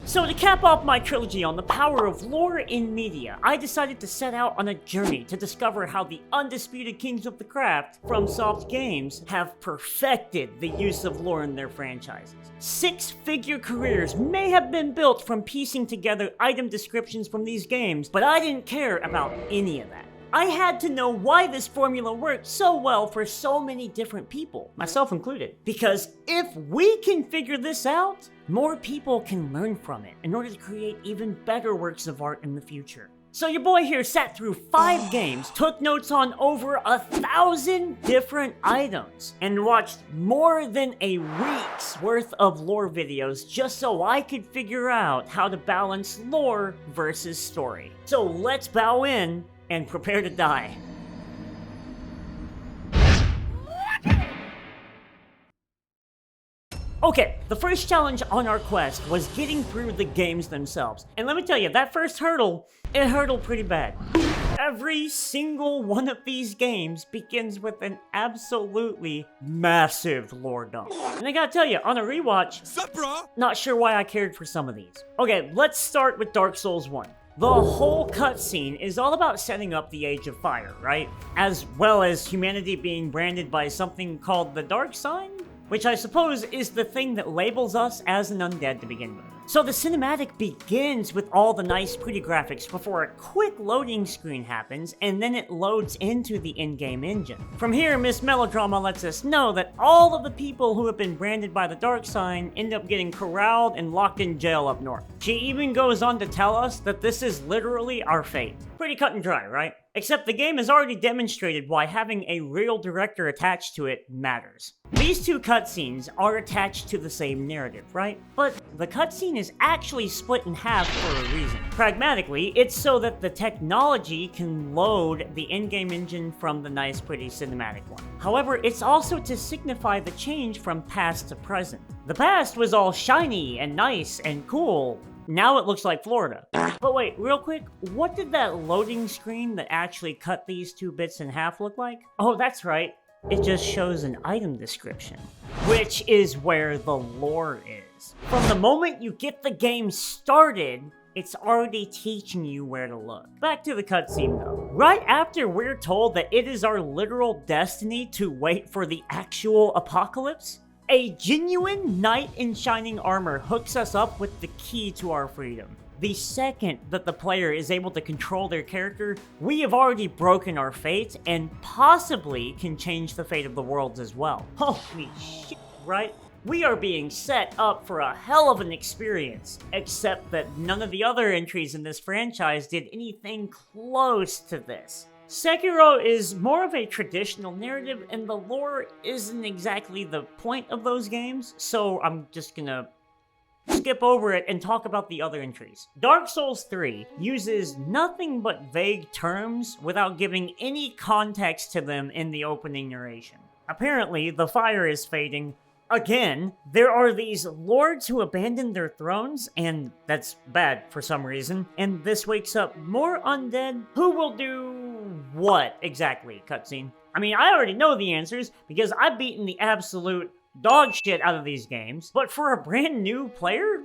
So to cap off my trilogy on the power of lore in media, I decided to set out on a journey to discover how the undisputed kings of the craft, FromSoftware Games, have perfected the use of lore in their franchises. Six-figure careers may have been built from piecing together item descriptions from these games, but I didn't care about any of that. I had to know why this formula worked so well for so many different people, myself included. Because if we can figure this out, more people can learn from it in order to create even better works of art in the future. So your boy here sat through 5 games, took notes on over 1,000 different items, and watched more than a week's worth of lore videos just so I could figure out how to balance lore versus story. So let's bow in and prepare to die. Okay, the first challenge on our quest was getting through the games themselves. And let me tell you, that first hurdle, it hurdled pretty bad. Every single one of these games begins with an absolutely massive lore dump. And I gotta tell you, on a rewatch, not sure why I cared for some of these. Okay, let's start with Dark Souls 1. The whole cutscene is all about setting up the Age of Fire, right? As well as humanity being branded by something called the Dark Sign? Which I suppose is the thing that labels us as an undead to begin with. So the cinematic begins with all the nice pretty graphics before a quick loading screen happens, and then it loads into the in-game engine. From here, Miss Melodrama lets us know that all of the people who have been branded by the Dark Sign end up getting corralled and locked in jail up north. She even goes on to tell us that this is literally our fate. Pretty cut and dry, right? Except the game has already demonstrated why having a real director attached to it matters. These two cutscenes are attached to the same narrative, right? But the cutscene is actually split in half for a reason. Pragmatically, it's so that the technology can load the in-game engine from the nice pretty cinematic one. However, it's also to signify the change from past to present. The past was all shiny and nice and cool. Now it looks like Florida. But wait, real quick, what did that loading screen that actually cut these two bits in half look like? Oh, that's right. It just shows an item description, which is where the lore is. From the moment you get the game started, it's already teaching you where to look. Back to the cutscene though. Right after we're told that it is our literal destiny to wait for the actual apocalypse, a genuine knight in shining armor hooks us up with the key to our freedom. The second that the player is able to control their character, we have already broken our fate and possibly can change the fate of the world as well. Holy shit, right? We are being set up for a hell of an experience, except that none of the other entries in this franchise did anything close to this. Sekiro is more of a traditional narrative, and the lore isn't exactly the point of those games, so I'm just gonna skip over it and talk about the other entries. Dark Souls 3 uses nothing but vague terms without giving any context to them in the opening narration. Apparently, the fire is fading. Again, there are these lords who abandon their thrones, and that's bad for some reason, and this wakes up more undead who will do what exactly, cutscene? I mean, I already know the answers because I've beaten the absolute dog shit out of these games, but for a brand new player,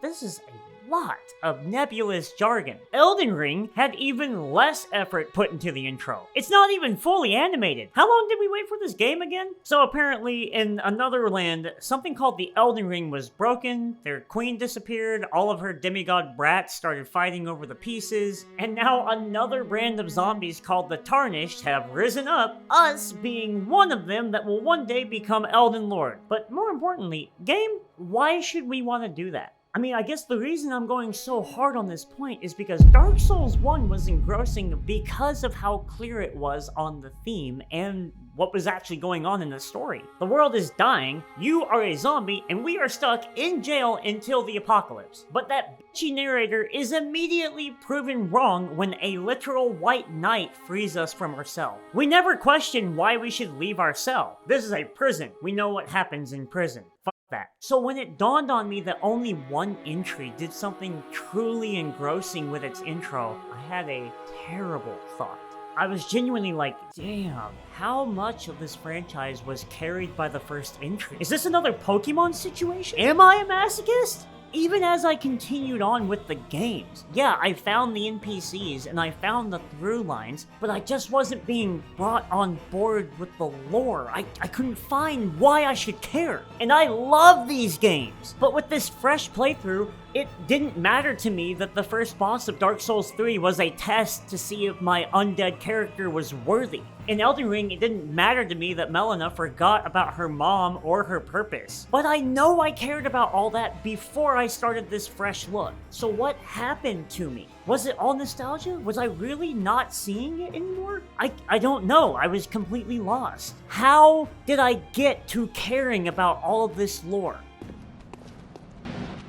this is a lot of nebulous jargon. Elden Ring had even less effort put into the intro. It's not even fully animated. How long did we wait for this game again? So apparently in another land, something called the Elden Ring was broken, their queen disappeared, all of her demigod brats started fighting over the pieces, and now another brand of zombies called the Tarnished have risen up, us being one of them that will one day become Elden Lord. But more importantly, game, why should we want to do that? I mean, I guess the reason I'm going so hard on this point is because Dark Souls 1 was engrossing because of how clear it was on the theme and what was actually going on in the story. The world is dying, you are a zombie, and we are stuck in jail until the apocalypse. But that bitchy narrator is immediately proven wrong when a literal white knight frees us from our cell. We never question why we should leave our cell. This is a prison. We know what happens in prison. That. So when it dawned on me that only one entry did something truly engrossing with its intro, I had a terrible thought. I was genuinely like, damn, how much of this franchise was carried by the first entry? Is this another Pokemon situation? Am I a masochist? even as I continued on with the games. Yeah, I found the NPCs and I found the through lines, but I just wasn't being brought on board with the lore. I couldn't find why I should care. And I love these games. But with this fresh playthrough, it didn't matter to me that the first boss of Dark Souls 3 was a test to see if my undead character was worthy. In Elden Ring, it didn't matter to me that Melina forgot about her mom or her purpose. But I know I cared about all that before I started this fresh look. So what happened to me? Was it all nostalgia? Was I really not seeing it anymore? I don't know. I was completely lost. How did I get to caring about all of this lore?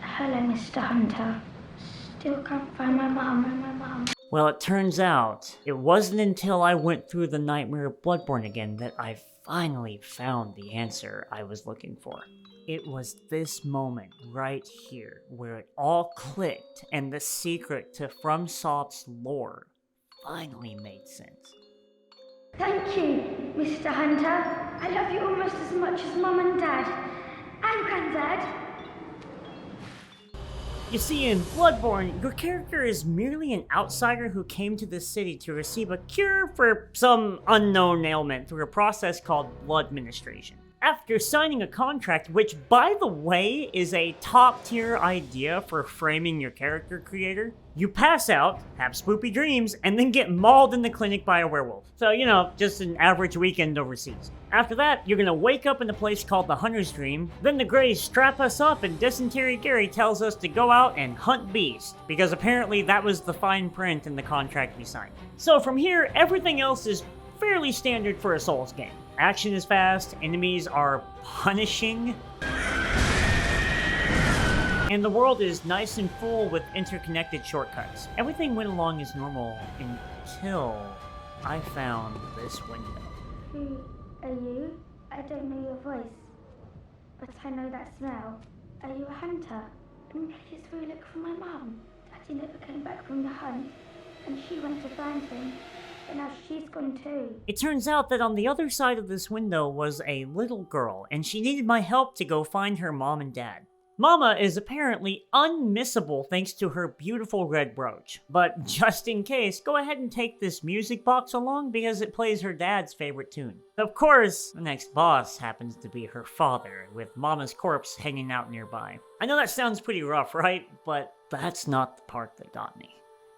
Hello, Mr. Hunter. Still can't find my mom. Well, it turns out, it wasn't until I went through the Nightmare of Bloodborne again that I finally found the answer I was looking for. It was this moment right here where it all clicked and the secret to FromSoft's lore finally made sense. Thank you, Mr. Hunter. I love you almost as much as Mom and Dad. And Granddad. You see, in Bloodborne, your character is merely an outsider who came to this city to receive a cure for some unknown ailment through a process called blood administration. After signing a contract, which, by the way, is a top-tier idea for framing your character creator, you pass out, have spoopy dreams, and then get mauled in the clinic by a werewolf. So, you know, just an average weekend overseas. After that, you're gonna wake up in a place called the Hunter's Dream, then the Greys strap us up and Dysentery Gary tells us to go out and hunt beasts, because apparently that was the fine print in the contract we signed. So from here, everything else is fairly standard for a Souls game. Action is fast, enemies are punishing, and the world is nice and full with interconnected shortcuts. Everything went along as normal until I found this window. Who are you? I don't know your voice, but I know that smell. Are you a hunter? And please really look for my mum. Daddy never came back from the hunt, and she went to find him. But now she's gone too. It turns out that on the other side of this window was a little girl, and she needed my help to go find her mom and dad. Mama is apparently unmissable thanks to her beautiful red brooch. But just in case, go ahead and take this music box along because it plays her dad's favorite tune. Of course, the next boss happens to be her father, with Mama's corpse hanging out nearby. I know that sounds pretty rough, right? But that's not the part that got me.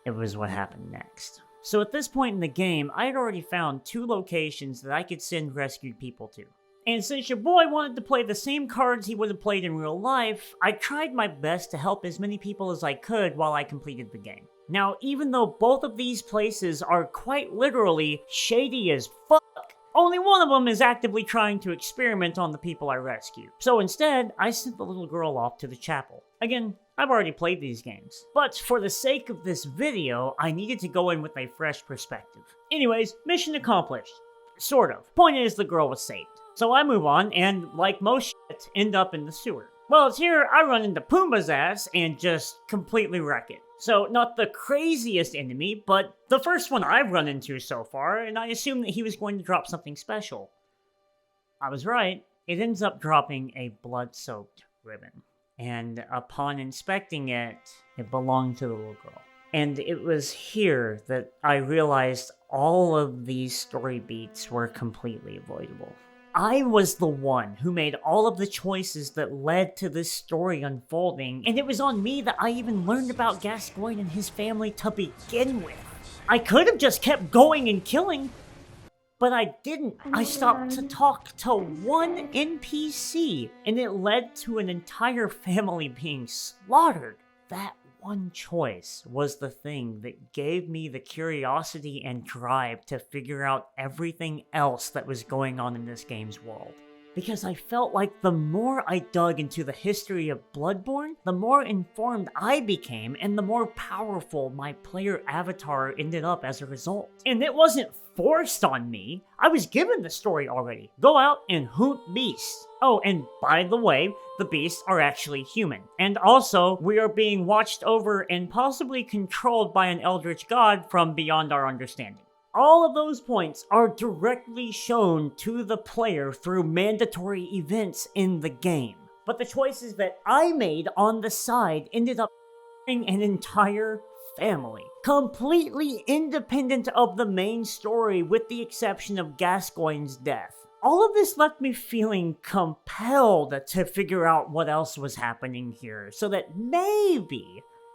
It was what happened next. So at this point in the game, I had already found 2 locations that I could send rescued people to. And since your boy wanted to play the same cards he would have played in real life, I tried my best to help as many people as I could while I completed the game. Now, even though both of these places are quite literally shady as fuck, only one of them is actively trying to experiment on the people I rescue. So instead, I sent the little girl off to the chapel. Again, I've already played these games, but for the sake of this video, I needed to go in with a fresh perspective. Anyways, mission accomplished. Sort of. Point is, the girl was saved. So I move on, and like most shit, end up in the sewer. Well, it's here I run into Pumbaa's ass and just completely wreck it. So, not the craziest enemy, but the first one I've run into so far, and I assumed that he was going to drop something special. I was right. It ends up dropping a blood-soaked ribbon. And upon inspecting it, it belonged to the little girl. And it was here that I realized all of these story beats were completely avoidable. I was the one who made all of the choices that led to this story unfolding, and it was on me that I even learned about Gascoigne and his family to begin with. I could have just kept going and killing, but I didn't. I stopped to talk to one NPC, and it led to an entire family being slaughtered. That one choice was the thing that gave me the curiosity and drive to figure out everything else that was going on in this game's world. Because I felt like the more I dug into the history of Bloodborne, the more informed I became, and the more powerful my player avatar ended up as a result. And it wasn't forced on me. I was given the story already. Go out and hunt beasts. Oh, and by the way, the beasts are actually human. And also, we are being watched over and possibly controlled by an eldritch god from beyond our understanding. All of those points are directly shown to the player through mandatory events in the game. but the choices that I made on the side ended up an entire family, completely independent of the main story with the exception of Gascoigne's death. All of this left me feeling compelled to figure out what else was happening here so that maybe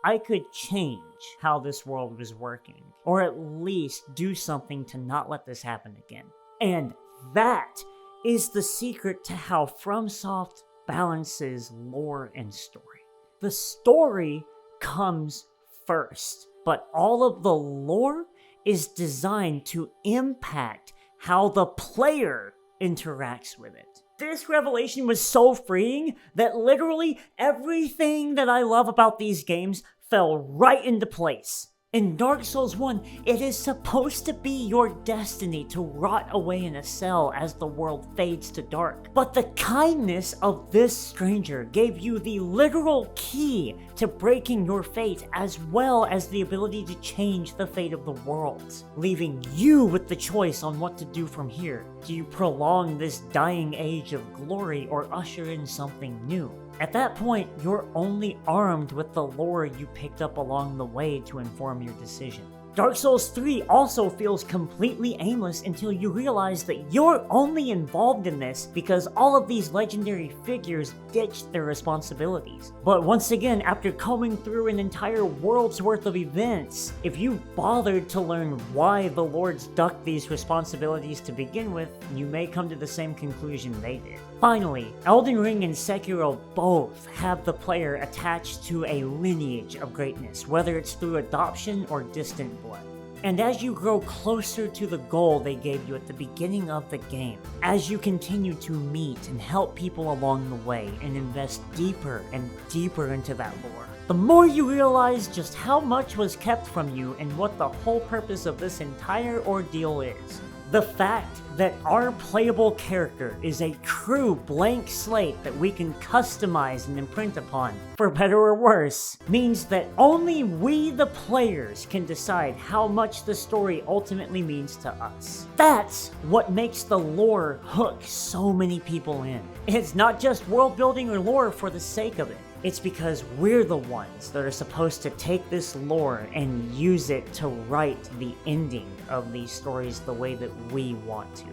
I could change how this world was working, or at least do something to not let this happen again. And that is the secret to how FromSoft balances lore and story. The story comes first, but all of the lore is designed to impact how the player interacts with it. This revelation was so freeing that literally everything that I love about these games fell right into place. In Dark Souls 1, it is supposed to be your destiny to rot away in a cell as the world fades to dark. But the kindness of this stranger gave you the literal key to breaking your fate, as well as the ability to change the fate of the world, leaving you with the choice on what to do from here. Do you prolong this dying age of glory or usher in something new? At that point, you're only armed with the lore you picked up along the way to inform your decision. Dark Souls 3 also feels completely aimless until you realize that you're only involved in this because all of these legendary figures ditched their responsibilities. But once again, after combing through an entire world's worth of events, if you bothered to learn why the lords ducked these responsibilities to begin with, you may come to the same conclusion they did. Finally, Elden Ring and Sekiro both have the player attached to a lineage of greatness, whether it's through adoption or distant blood. And as you grow closer to the goal they gave you at the beginning of the game, as you continue to meet and help people along the way and invest deeper and deeper into that lore, the more you realize just how much was kept from you and what the whole purpose of this entire ordeal is. The fact that our playable character is a true blank slate that we can customize and imprint upon, for better or worse, means that only we the players can decide how much the story ultimately means to us. That's what makes the lore hook so many people in. It's not just world building or lore for the sake of it. It's because we're the ones that are supposed to take this lore and use it to write the ending of these stories the way that we want to.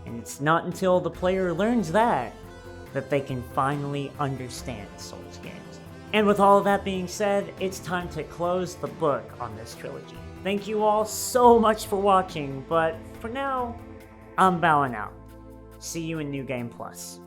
And it's not until the player learns that they can finally understand Souls games. And with all of that being said, it's time to close the book on this trilogy. Thank you all so much for watching, but for now, I'm bowing out. See you in New Game Plus.